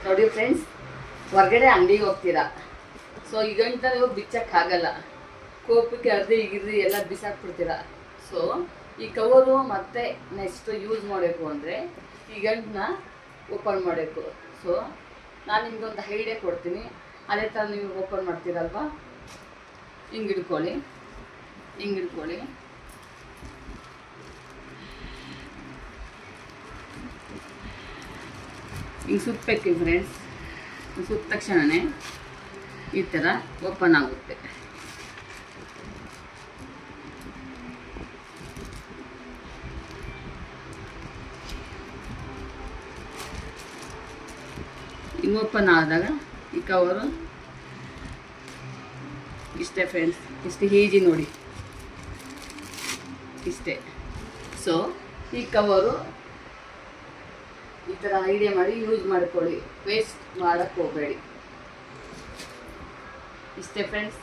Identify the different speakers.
Speaker 1: ನೋಡಿ ಫ್ರೆಂಡ್ಸ್, ಹೊರಗಡೆ ಅಂಗಡಿಗೆ ಹೋಗ್ತೀರಾ, ಸೊ ಈಗಂತ ನೀವು ಬಿಚ್ಚಕ್ಕಾಗಲ್ಲ, ಕೋಪಕ್ಕೆ ಅರ್ಧಿ ಈಗಿರ್ದಿ ಎಲ್ಲ ಬಿಸಾಕ್ಬಿಡ್ತೀರಾ. ಸೊ ಈ ಕವರು ಮತ್ತೆ ನೆಕ್ಸ್ಟ್ ಯೂಸ್ ಮಾಡಬೇಕು ಅಂದರೆ ಈ ಗಂಟನ್ನ ಓಪನ್ ಮಾಡಬೇಕು. ಸೊ ನಾನು ನಿಮ್ಗೊಂದು ಐಡಿಯಾ ಕೊಡ್ತೀನಿ, ಅದೇ ಥರ ನೀವು ಓಪನ್ ಮಾಡ್ತೀರಲ್ವ, ಹಿಂಗೆ ಹಿಡ್ಕೊಳ್ಳಿ, ಹಿಂಗೆ ಸುತ್ತಬೇಕು ಫ್ರೆಂಡ್ಸ್. ಸುತ್ತ ತಕ್ಷಣವೇ ಈ ಥರ ಓಪನ್ ಆಗುತ್ತೆ. ಹಿಂಗೆ ಓಪನ್ ಆದಾಗ ಈ ಕವರು ಇಷ್ಟೇ ಫ್ರೆಂಡ್ಸ್, ಇಷ್ಟು ಈಜಿ ನೋಡಿ, ಇಷ್ಟೇ. ಸೊ ಈ ಕವರು ಈ ಥರ ಐಡಿಯಾ ಮಾಡಿ ಯೂಸ್ ಮಾಡ್ಕೊಳ್ಳಿ, ವೇಸ್ಟ್ ಮಾಡೋಕ್ಕೆ ಹೋಗಬೇಡಿ. ಇಷ್ಟೇ ಫ್ರೆಂಡ್ಸ್.